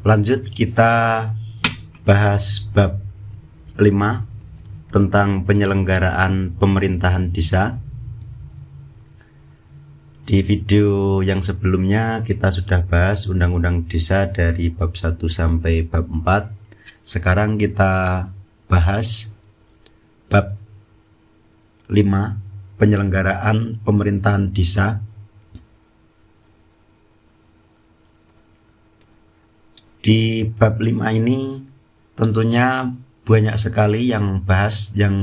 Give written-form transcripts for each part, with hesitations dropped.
Lanjut kita bahas bab 5 tentang penyelenggaraan pemerintahan desa. Di video yang sebelumnya kita sudah bahas undang-undang desa dari bab 1 sampai bab 4. Sekarang kita bahas bab 5 penyelenggaraan pemerintahan desa. Di bab 5 ini tentunya banyak sekali yang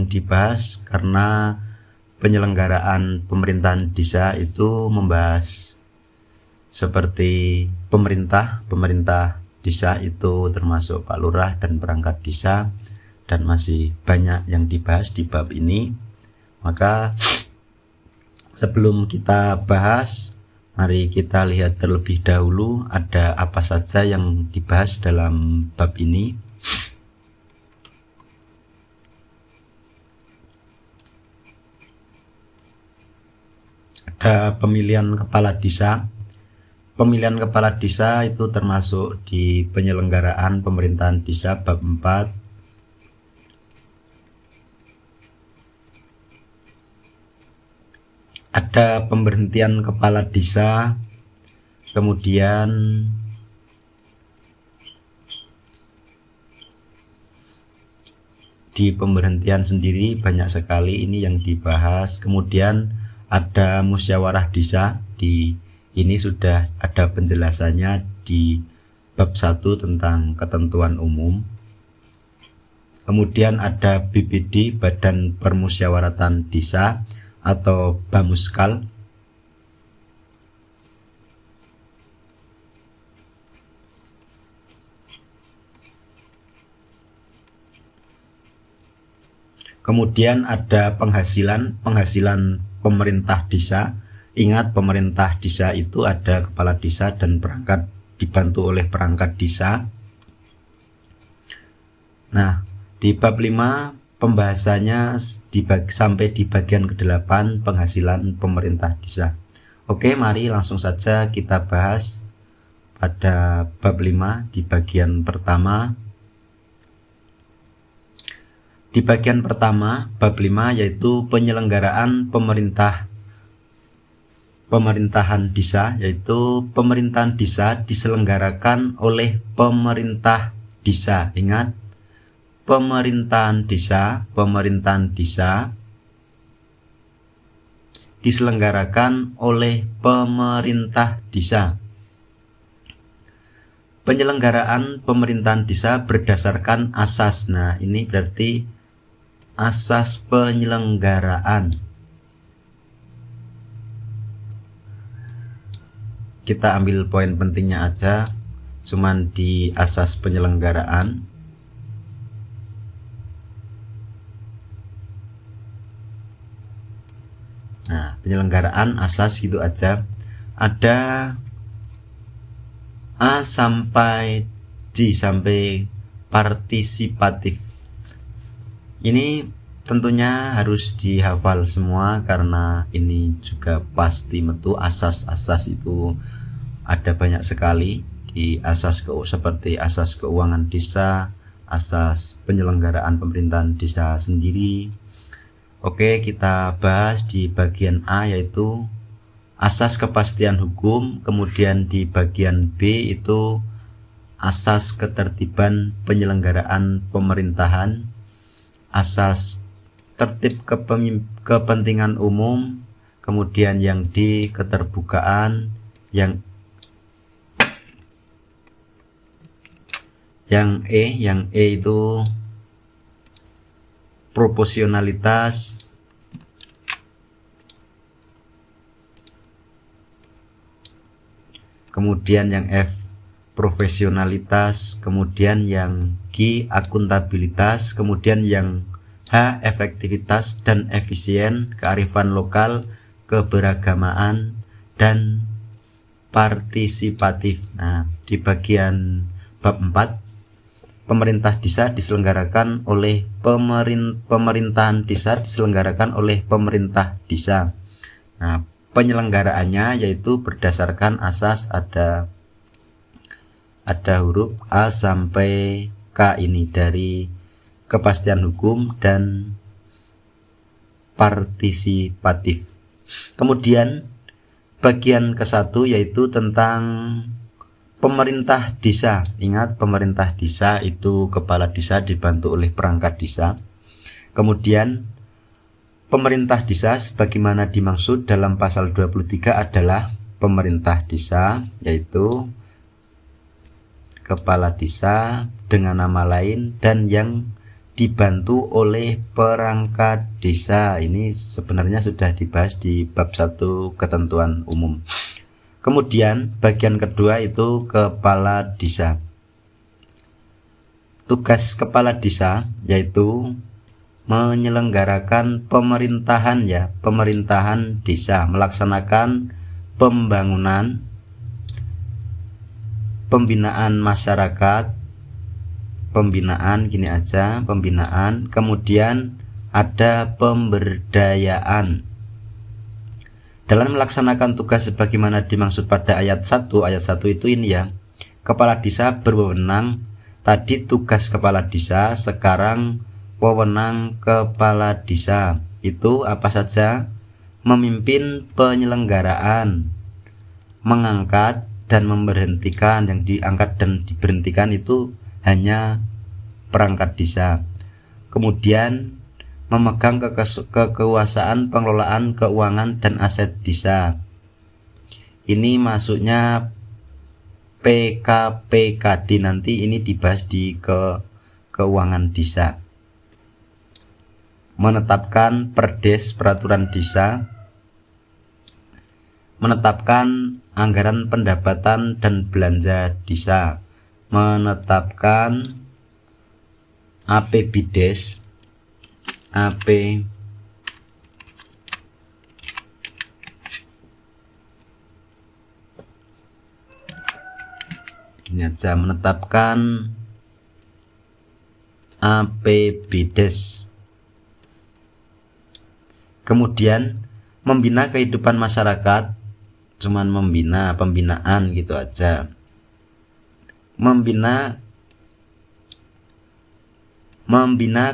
dibahas karena penyelenggaraan pemerintahan desa itu membahas seperti pemerintah desa itu termasuk Pak Lurah dan perangkat desa, dan masih banyak yang dibahas di bab ini. Maka sebelum kita bahas, mari kita lihat terlebih dahulu ada apa saja yang dibahas dalam bab ini. Ada pemilihan kepala desa. Pemilihan kepala desa itu termasuk di penyelenggaraan pemerintahan desa bab 4. Ada pemberhentian kepala desa, kemudian di pemberhentian sendiri banyak sekali ini yang dibahas. Kemudian ada musyawarah desa, di ini sudah ada penjelasannya di bab 1 tentang ketentuan umum. Kemudian ada BPD, Badan Permusyawaratan Desa atau Bamuskal. Kemudian ada penghasilan pemerintah desa. Ingat, pemerintah desa itu ada kepala desa dan perangkat, dibantu oleh perangkat desa. Nah, di bab 5 pembahasannya sampai di bagian ke-8 penghasilan pemerintah desa. Oke, mari langsung saja kita bahas pada bab 5 di bagian pertama. Di bagian pertama, bab 5 yaitu penyelenggaraan pemerintahan desa, yaitu pemerintahan desa diselenggarakan oleh pemerintah desa. Ingat, pemerintahan desa diselenggarakan oleh pemerintah desa. Penyelenggaraan pemerintahan desa berdasarkan asas. Nah, ini berarti asas penyelenggaraan. Kita ambil poin pentingnya aja, cuman di asas penyelenggaraan. Nah, penyelenggaraan asas gitu aja. Ada A sampai G sampai partisipatif. Ini tentunya harus dihafal semua karena ini juga pasti metu. Asas-asas itu ada banyak sekali di asas seperti asas keuangan desa, asas penyelenggaraan pemerintahan desa sendiri. Oke, kita bahas di bagian A yaitu asas kepastian hukum, kemudian di bagian B itu asas ketertiban penyelenggaraan pemerintahan, asas tertib kepentingan umum, kemudian yang D keterbukaan, yang E itu proporsionalitas, kemudian yang F profesionalitas, kemudian yang G akuntabilitas, kemudian yang H efektivitas dan efisien, kearifan lokal, keberagamaan, dan partisipatif. Nah, di bagian bab 4 pemerintahan desa diselenggarakan oleh pemerintahan desa diselenggarakan oleh pemerintah desa. Nah, penyelenggaraannya yaitu berdasarkan asas ada ada huruf A sampai K ini dari kepastian hukum dan partisipatif. Kemudian bagian ke-1 yaitu tentang pemerintah desa. Ingat, pemerintah desa itu kepala desa dibantu oleh perangkat desa. Kemudian pemerintah desa sebagaimana dimaksud dalam pasal 23 adalah pemerintah desa, yaitu kepala desa dengan nama lain dan yang dibantu oleh perangkat desa. Ini sebenarnya sudah dibahas di bab 1 ketentuan umum. Kemudian bagian kedua itu kepala desa. Tugas kepala desa yaitu menyelenggarakan pemerintahan pemerintahan desa, melaksanakan pembangunan, pembinaan masyarakat, pembinaan kemudian ada pemberdayaan. Dalam melaksanakan tugas sebagaimana dimaksud pada ayat 1 itu ini kepala desa berwenang. Tadi tugas kepala desa, sekarang wewenang kepala desa itu apa saja? Memimpin penyelenggaraan, mengangkat dan memberhentikan. Yang diangkat dan diberhentikan itu hanya perangkat desa. Kemudian memegang kekuasaan pengelolaan keuangan dan aset desa. Ini masuknya PKPKD, nanti ini dibahas di keuangan desa. Menetapkan perdes peraturan desa, menetapkan anggaran pendapatan dan belanja desa, menetapkan APBDes, menetapkan APBDes. Kemudian membina kehidupan masyarakat, cuman pembinaan gitu aja. Membina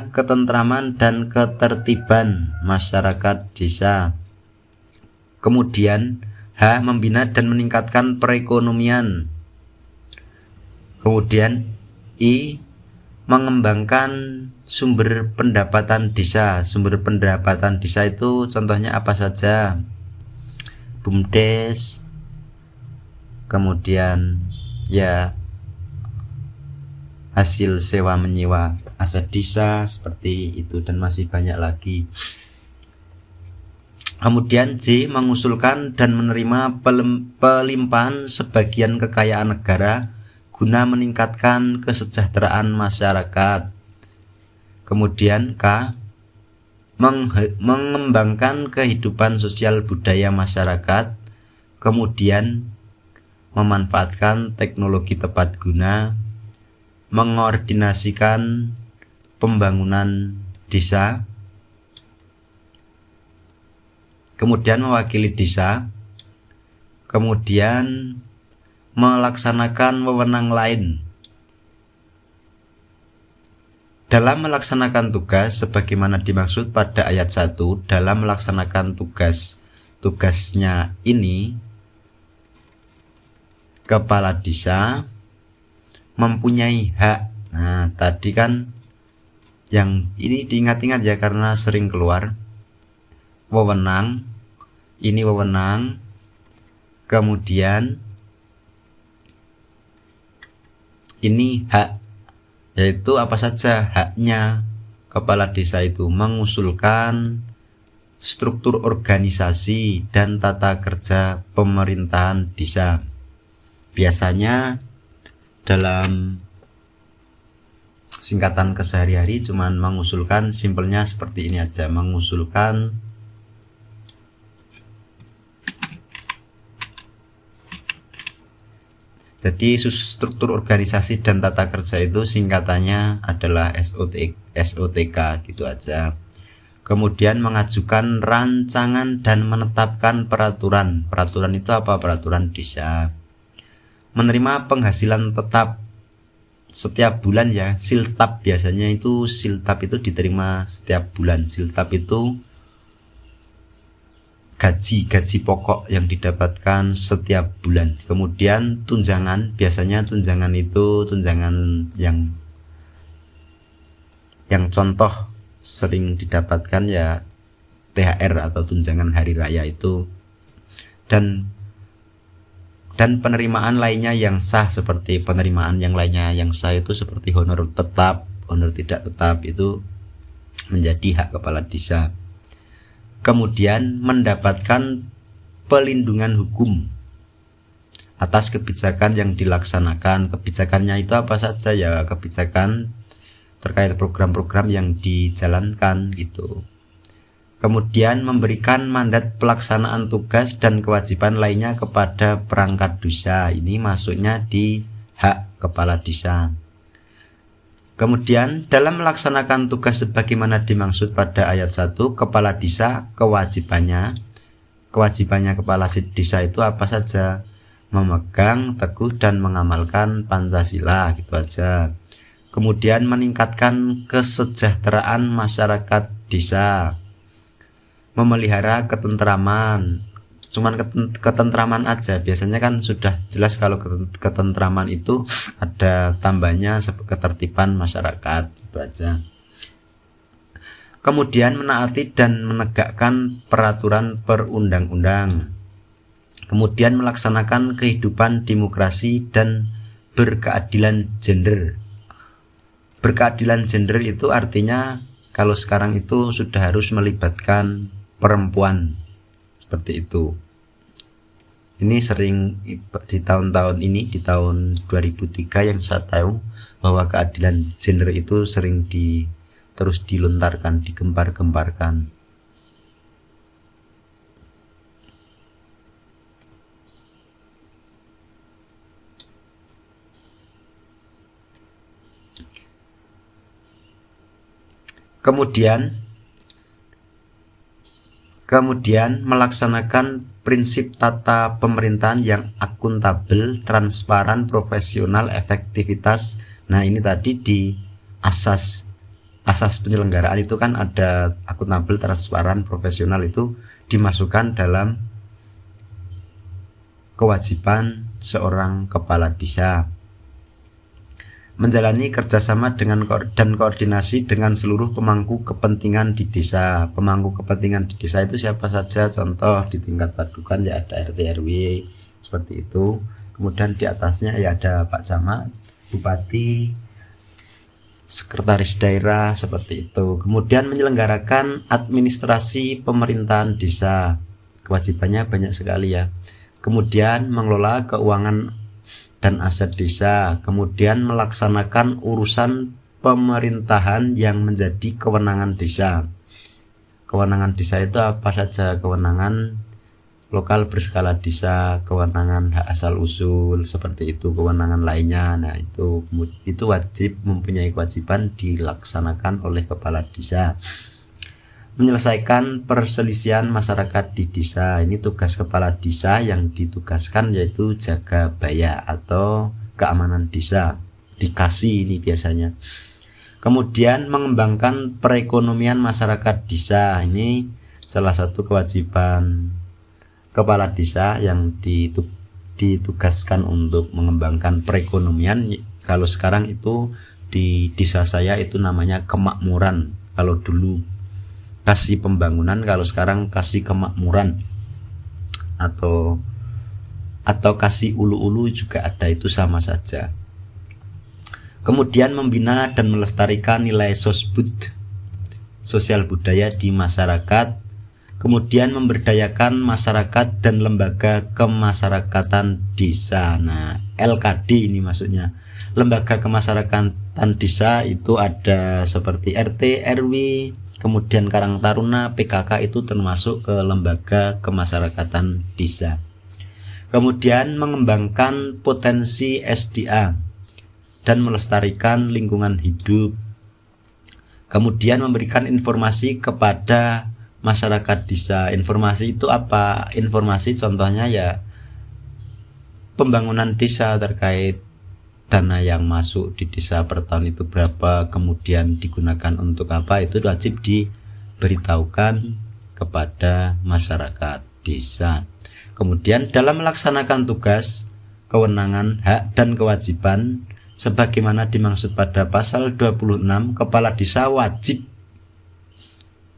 ketentraman dan ketertiban masyarakat desa. Kemudian membina dan meningkatkan perekonomian. Kemudian mengembangkan sumber pendapatan desa. Sumber pendapatan desa itu contohnya apa saja? BUMDes, kemudian hasil sewa menyewa aset desa seperti itu, dan masih banyak lagi. Kemudian J, mengusulkan dan menerima pelimpahan sebagian kekayaan negara guna meningkatkan kesejahteraan masyarakat. Kemudian K, mengembangkan kehidupan sosial budaya masyarakat, kemudian memanfaatkan teknologi tepat guna, mengordinasikan pembangunan desa, kemudian mewakili desa, kemudian melaksanakan wewenang lain. Dalam melaksanakan tugas sebagaimana dimaksud pada ayat 1, dalam melaksanakan tugasnya ini kepala desa mempunyai hak. Nah, tadi kan yang ini diingat-ingat karena sering keluar. Wewenang, ini wewenang. Kemudian ini hak, yaitu apa saja haknya kepala desa itu? Mengusulkan struktur organisasi dan tata kerja pemerintahan desa. Biasanya dalam singkatan kesehari-hari cuman mengusulkan, simpelnya seperti ini aja, mengusulkan Jadi struktur organisasi dan tata kerja itu singkatannya adalah SOTK gitu aja. Kemudian mengajukan rancangan dan menetapkan peraturan. Peraturan itu apa? Peraturan desa. menerima penghasilan tetap setiap bulan ya. Siltap biasanya itu, siltap itu diterima setiap bulan. Siltap itu gaji pokok yang didapatkan setiap bulan. Kemudian tunjangan, biasanya tunjangan itu tunjangan yang contoh sering didapatkan ya THR atau tunjangan hari raya itu, dan penerimaan lainnya yang sah. Seperti penerimaan yang lainnya yang sah itu seperti honor tetap, honor tidak tetap, itu menjadi hak kepala desa. Kemudian mendapatkan pelindungan hukum atas kebijakan yang dilaksanakan. Kebijakannya itu apa saja ya, kebijakan terkait program-program yang dijalankan gitu. Kemudian memberikan mandat pelaksanaan tugas dan kewajiban lainnya kepada perangkat desa. Ini masuknya di hak kepala desa. Kemudian dalam melaksanakan tugas sebagaimana dimaksud pada ayat 1, kepala desa kewajibannya kepala desa itu apa saja? Memegang teguh dan mengamalkan Pancasila, gitu aja. Kemudian meningkatkan kesejahteraan masyarakat desa, memelihara ketentraman. Cuman ketentraman aja, biasanya kan sudah jelas kalau ketentraman itu ada tambahnya ketertiban masyarakat, itu aja. Kemudian menaati dan menegakkan peraturan perundang-undang. Kemudian melaksanakan kehidupan demokrasi dan berkeadilan gender. Berkeadilan gender itu artinya kalau sekarang itu sudah harus melibatkan perempuan, seperti itu. Ini sering di tahun-tahun ini, di tahun 2003 yang saya tahu bahwa keadilan gender itu sering terus dilontarkan, digempar-gemparkan. Kemudian melaksanakan prinsip tata pemerintahan yang akuntabel, transparan, profesional, efektivitas. Nah, ini tadi di asas penyelenggaraan itu kan ada akuntabel, transparan, profesional, itu dimasukkan dalam kewajiban seorang kepala desa. Menjalani kerjasama dan koordinasi dengan seluruh pemangku kepentingan di desa. Pemangku kepentingan di desa itu siapa saja? Contoh di tingkat padukan ya ada RT RW, seperti itu. Kemudian di atasnya ya ada Pak Camat, Bupati, Sekretaris Daerah, seperti itu. Kemudian menyelenggarakan administrasi pemerintahan desa. Kewajibannya banyak sekali ya. Kemudian mengelola keuangan dan aset desa. Kemudian melaksanakan urusan pemerintahan yang menjadi kewenangan desa. Kewenangan desa itu apa saja? Kewenangan lokal berskala desa, kewenangan hak asal usul, seperti itu, kewenangan lainnya. Nah, itu wajib, mempunyai kewajiban dilaksanakan oleh kepala desa. Menyelesaikan perselisihan masyarakat di desa. Ini tugas kepala desa yang ditugaskan, yaitu jaga baya atau keamanan desa. Dikasih ini biasanya. Kemudian mengembangkan perekonomian masyarakat desa. Ini salah satu kewajiban kepala desa yang ditugaskan untuk mengembangkan perekonomian. Kalau sekarang itu di desa saya itu namanya kemakmuran. Kalau dulu kasih pembangunan, kalau sekarang kasih kemakmuran, atau kasih ulu-ulu juga ada, itu sama saja. Kemudian membina dan melestarikan nilai sosial budaya di masyarakat. Kemudian memberdayakan masyarakat dan lembaga kemasyarakatan desa. Nah, LKD ini maksudnya. Lembaga kemasyarakatan desa itu ada seperti RT, RW, kemudian Karang Taruna, PKK, itu termasuk ke lembaga kemasyarakatan desa. Kemudian mengembangkan potensi SDA dan melestarikan lingkungan hidup. Kemudian memberikan informasi kepada masyarakat desa. Informasi itu apa? Informasi contohnya ya pembangunan desa terkait dana yang masuk di desa per tahun itu berapa, kemudian digunakan untuk apa, itu wajib diberitahukan kepada masyarakat desa. Kemudian dalam melaksanakan tugas, kewenangan, hak, dan kewajiban sebagaimana dimaksud pada pasal 26, kepala desa wajib,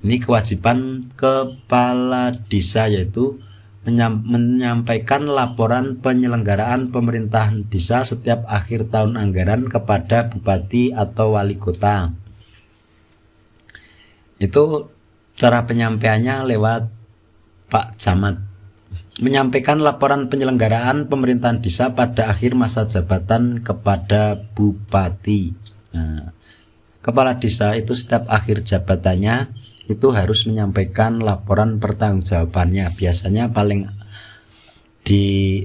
ini kewajiban kepala desa, yaitu menyampaikan laporan penyelenggaraan pemerintahan desa setiap akhir tahun anggaran kepada bupati atau wali kota. Itu cara penyampaiannya lewat Pak Camat. Menyampaikan laporan penyelenggaraan pemerintahan desa pada akhir masa jabatan kepada bupati. Nah, kepala desa itu setiap akhir jabatannya itu harus menyampaikan laporan pertanggungjawabannya. Biasanya paling di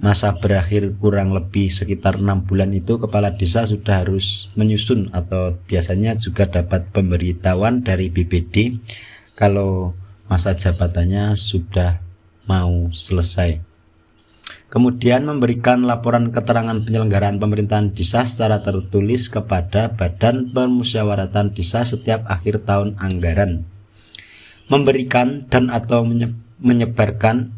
masa berakhir kurang lebih sekitar 6 bulan itu kepala desa sudah harus menyusun, atau biasanya juga dapat pemberitahuan dari BPD kalau masa jabatannya sudah mau selesai. Kemudian memberikan laporan keterangan penyelenggaraan pemerintahan desa secara tertulis kepada Badan Permusyawaratan Desa setiap akhir tahun anggaran. Memberikan dan atau menyebarkan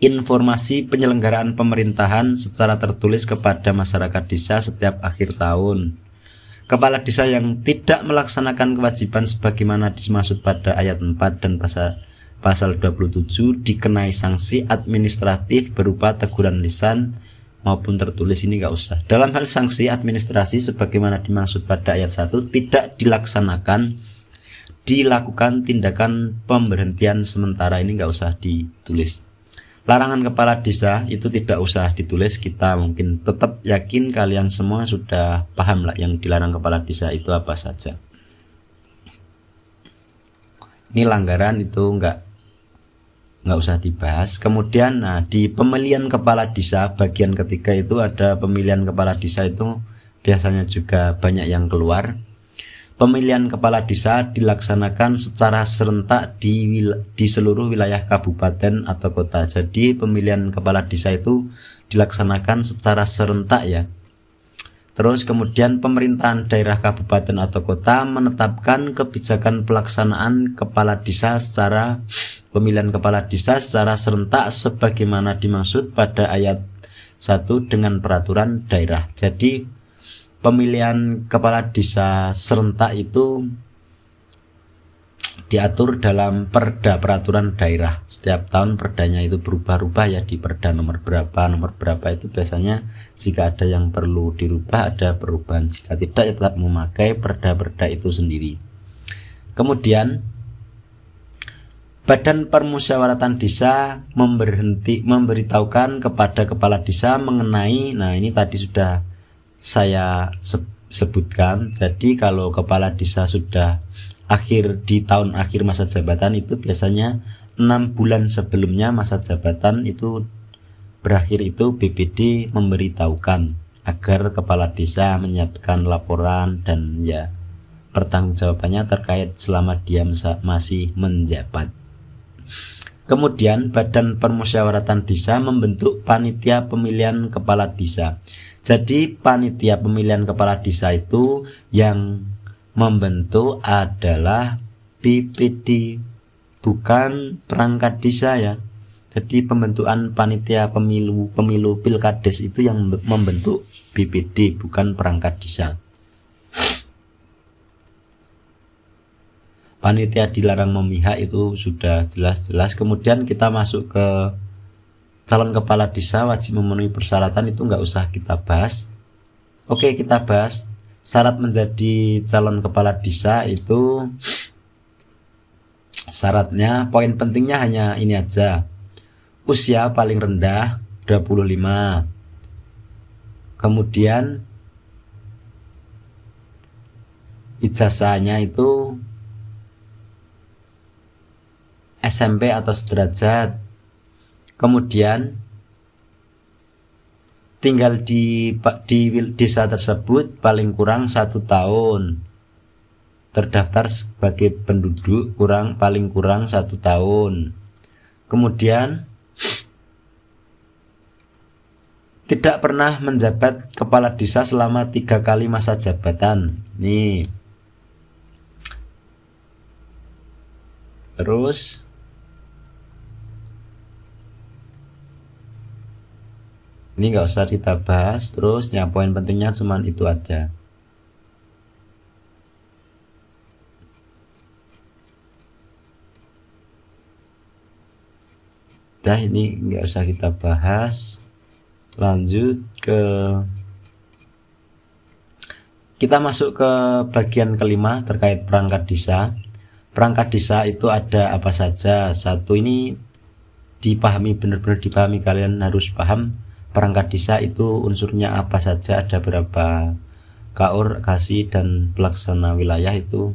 informasi penyelenggaraan pemerintahan secara tertulis kepada masyarakat desa setiap akhir tahun. Kepala desa yang tidak melaksanakan kewajiban sebagaimana dimaksud pada ayat 4 dan pasal 27 dikenai sanksi administratif berupa teguran lisan maupun tertulis. Ini enggak usah. Dalam hal sanksi administrasi sebagaimana dimaksud pada ayat 1 tidak dilaksanakan, dilakukan tindakan pemberhentian sementara. Ini enggak usah ditulis. Larangan kepala desa itu tidak usah ditulis, kita mungkin tetap yakin kalian semua sudah paham lah yang dilarang kepala desa itu apa saja. Ini langgaran itu enggak usah dibahas. Kemudian di pemilihan kepala desa bagian ketiga itu ada pemilihan kepala desa, itu biasanya juga banyak yang keluar. Pemilihan kepala desa dilaksanakan secara serentak di seluruh wilayah kabupaten atau kota. Jadi pemilihan kepala desa itu dilaksanakan secara serentak ya. Terus kemudian pemerintahan daerah kabupaten atau kota menetapkan kebijakan pelaksanaan kepala desa secara pemilihan kepala desa secara serentak sebagaimana dimaksud pada ayat 1 dengan peraturan daerah. Jadi pemilihan kepala desa serentak itu diatur dalam perda peraturan daerah. Setiap tahun perdanya itu berubah-ubah ya, di perda nomor berapa itu biasanya jika ada yang perlu dirubah ada perubahan, jika tidak ya tetap memakai perda-perda itu sendiri. Kemudian Badan Permusyawaratan Desa memberitahukan kepada kepala desa mengenai, nah ini tadi sudah saya sebutkan. Jadi kalau kepala desa sudah di tahun akhir masa jabatan itu biasanya 6 bulan sebelumnya masa jabatan itu berakhir itu BPD memberitahukan agar kepala desa menyiapkan laporan dan ya pertanggungjawabannya terkait selama dia masih menjabat. Kemudian Badan Permusyawaratan Desa membentuk panitia pemilihan kepala desa. Jadi panitia pemilihan kepala desa itu yang membentuk adalah BPD, bukan perangkat desa ya. Jadi pembentukan panitia pemilu pilkades itu yang membentuk BPD, bukan perangkat desa. Panitia dilarang memihak itu sudah jelas-jelas. Kemudian kita masuk ke calon kepala desa wajib memenuhi persyaratan, itu nggak usah kita bahas. Oke, kita bahas syarat menjadi calon kepala desa itu. Syaratnya, poin pentingnya hanya ini aja. Usia paling rendah 25. Kemudian ijazahnya itu SMP atau sederajat. Kemudian tinggal di desa tersebut paling kurang 1 tahun. Terdaftar sebagai penduduk paling kurang 1 tahun. Kemudian Tidak pernah menjabat kepala desa selama 3 kali masa jabatan. Nih. Terus ini nggak usah kita bahas. Terus ya poin pentingnya cuman itu aja. Dah, ini nggak usah kita bahas. Lanjut ke kita masuk ke bagian kelima terkait perangkat desa. Perangkat desa itu ada apa saja? Satu, ini dipahami, benar-benar dipahami, kalian harus paham perangkat desa itu unsurnya apa saja, ada berapa kaur, kasih, dan pelaksana wilayah itu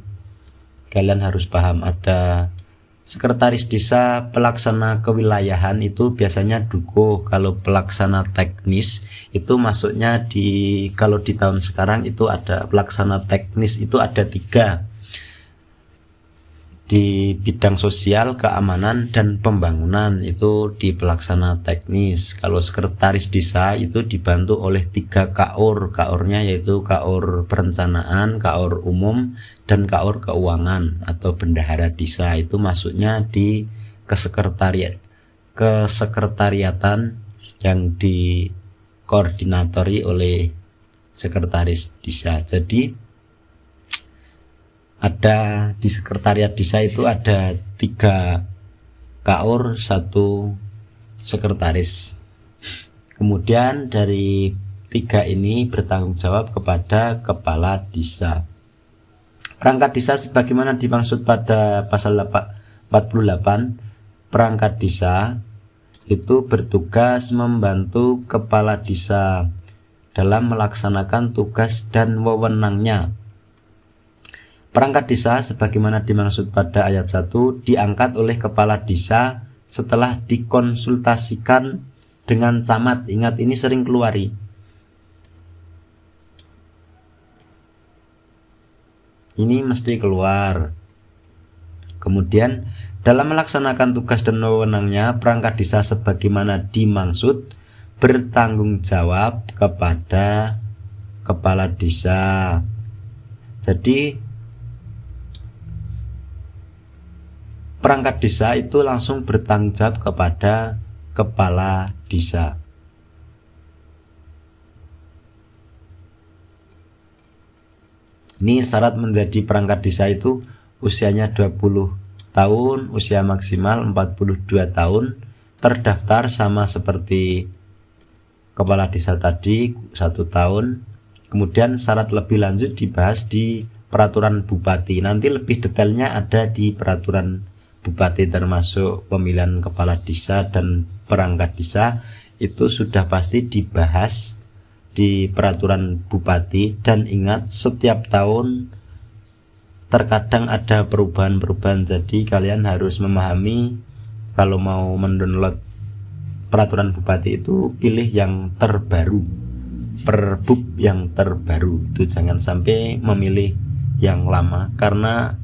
kalian harus paham. Ada sekretaris desa, pelaksana kewilayahan itu biasanya duko. Kalau pelaksana teknis itu masuknya kalau di tahun sekarang itu ada pelaksana teknis itu ada 3 di bidang sosial, keamanan, dan pembangunan, itu di pelaksana teknis. Kalau sekretaris desa itu dibantu oleh 3 kaur. Kaurnya yaitu kaur perencanaan, kaur umum, dan kaur keuangan atau bendahara desa. Itu masuknya di kesekretariatan yang dikoordinatori oleh sekretaris desa. Jadi ada di sekretariat desa itu ada 3 kaur, 1 sekretaris. Kemudian dari 3 ini bertanggung jawab kepada kepala desa. Perangkat desa sebagaimana dimaksud pada pasal 48, perangkat desa itu bertugas membantu kepala desa dalam melaksanakan tugas dan wewenangnya. Perangkat desa sebagaimana dimaksud pada ayat 1 diangkat oleh kepala desa setelah dikonsultasikan dengan camat. Ingat, ini sering keluari. Ini mesti keluar. Kemudian dalam melaksanakan tugas dan wewenangnya, perangkat desa sebagaimana dimaksud bertanggung jawab kepada kepala desa. Jadi perangkat desa itu langsung bertanggung jawab kepada kepala desa. Ini syarat menjadi perangkat desa itu usianya 20 tahun, usia maksimal 42 tahun, terdaftar sama seperti kepala desa tadi 1 tahun. Kemudian syarat lebih lanjut dibahas di peraturan bupati. Nanti lebih detailnya ada di peraturan bupati, termasuk pemilihan kepala desa dan perangkat desa itu sudah pasti dibahas di peraturan bupati. Dan ingat, setiap tahun terkadang ada perubahan-perubahan, jadi kalian harus memahami kalau mau mendownload peraturan bupati itu pilih yang terbaru, perbub yang terbaru itu, jangan sampai memilih yang lama karena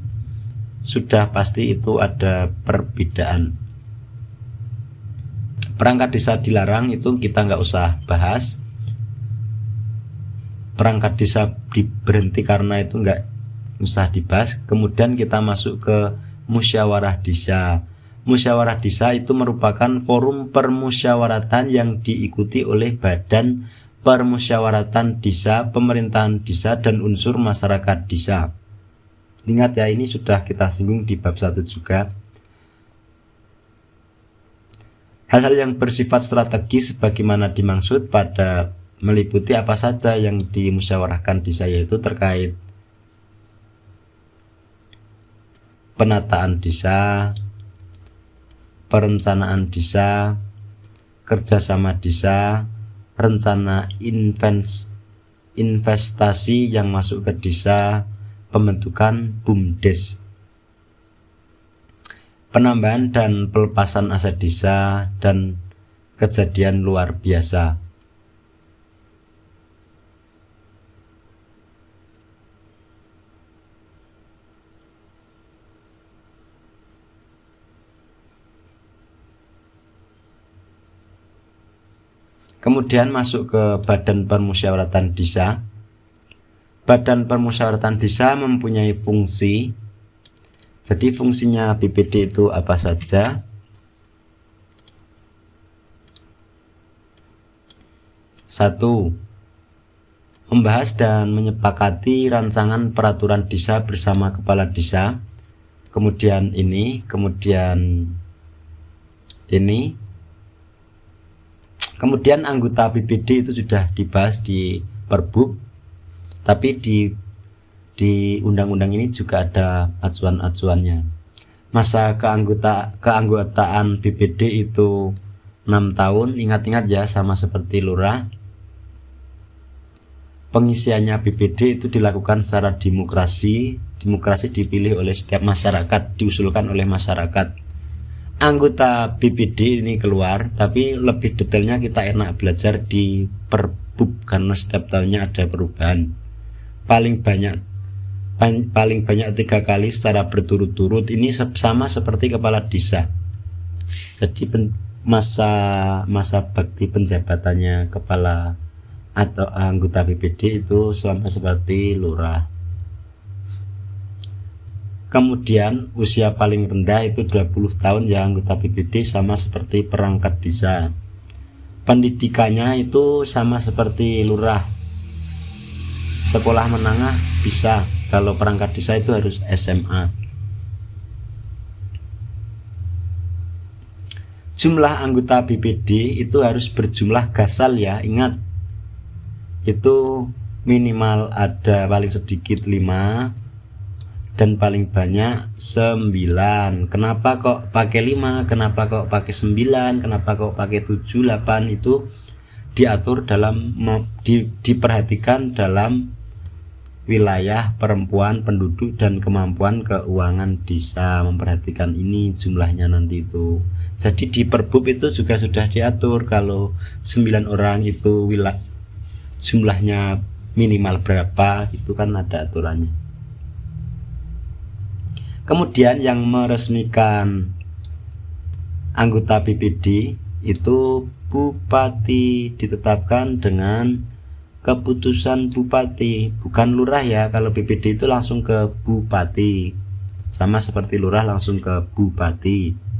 sudah pasti itu ada perbedaan. Perangkat desa dilarang itu kita nggak usah bahas. Perangkat desa diberhenti karena itu nggak usah dibahas. Kemudian kita masuk ke musyawarah desa. Musyawarah desa itu merupakan forum permusyawaratan yang diikuti oleh badan permusyawaratan desa, pemerintahan desa, dan unsur masyarakat desa. Ingat ya, ini sudah kita singgung di bab 1 juga. Hal-hal yang bersifat strategis sebagaimana dimaksud pada meliputi apa saja yang dimusyawarahkan desa, yaitu terkait penataan desa, perencanaan desa, kerjasama desa, rencana investasi yang masuk ke desa, pembentukan BUMDes, penambahan dan pelepasan aset desa, dan kejadian luar biasa. Kemudian masuk ke Badan Permusyawaratan Desa. Badan Permusyawaratan Desa mempunyai fungsi. Jadi fungsinya BPD itu apa saja? Satu, membahas dan menyepakati rancangan peraturan desa bersama kepala desa. Kemudian ini, kemudian ini. Kemudian anggota BPD itu sudah dibahas di Perbuk, tapi di undang-undang ini juga ada acuan-acuannya. Masa keanggotaan BPD itu 6 tahun, ingat-ingat ya, sama seperti lurah. Pengisiannya BPD itu dilakukan secara demokrasi dipilih oleh setiap masyarakat, diusulkan oleh masyarakat. Anggota BPD ini keluar, tapi lebih detailnya kita enak belajar di Perbuk karena setiap tahunnya ada perubahan. Paling banyak 3 kali secara berturut-turut. Ini sama seperti kepala desa. Jadi masa bakti penjabatannya kepala atau anggota BPD itu sama seperti lurah. Kemudian usia paling rendah itu 20 tahun ya anggota BPD, sama seperti perangkat desa. Pendidikannya itu sama seperti lurah. Sekolah menengah bisa, kalau perangkat desa itu harus SMA. Jumlah anggota BPD itu harus berjumlah gasal ya, ingat. Itu minimal ada paling sedikit 5 dan paling banyak 9. Kenapa kok pakai 5? Kenapa kok pakai 9? Kenapa kok pakai 7, 8? Itu diatur dalam diperhatikan dalam wilayah, perempuan, penduduk, dan kemampuan keuangan desa. Memperhatikan ini jumlahnya nanti itu. Jadi di Perbuk itu juga sudah diatur kalau 9 orang itu jumlahnya minimal berapa, itu kan ada aturannya. Kemudian yang meresmikan anggota BPD itu bupati, ditetapkan dengan keputusan bupati, bukan lurah ya. Kalau BPD itu langsung ke bupati, sama seperti lurah langsung ke bupati.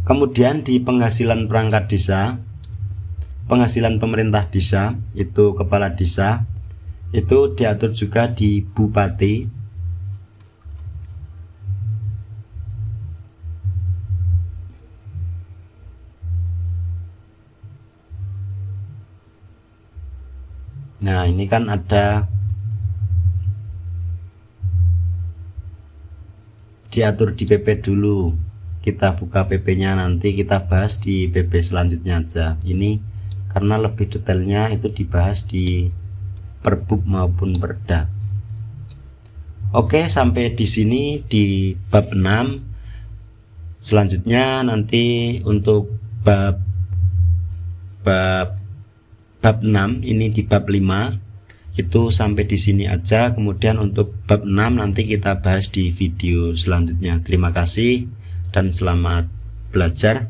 Kemudian di penghasilan perangkat desa, penghasilan pemerintah desa itu kepala desa itu diatur juga di bupati. Nah, ini kan ada diatur di PP dulu. Kita buka PP-nya, nanti kita bahas di PP selanjutnya aja. Ini karena lebih detailnya itu dibahas di Perbuk maupun Perda. Oke, sampai di sini di bab 6. Selanjutnya nanti untuk bab 6 ini di bab 5 itu sampai di sini aja. Kemudian untuk bab 6 nanti kita bahas di video selanjutnya. Terima kasih dan selamat belajar.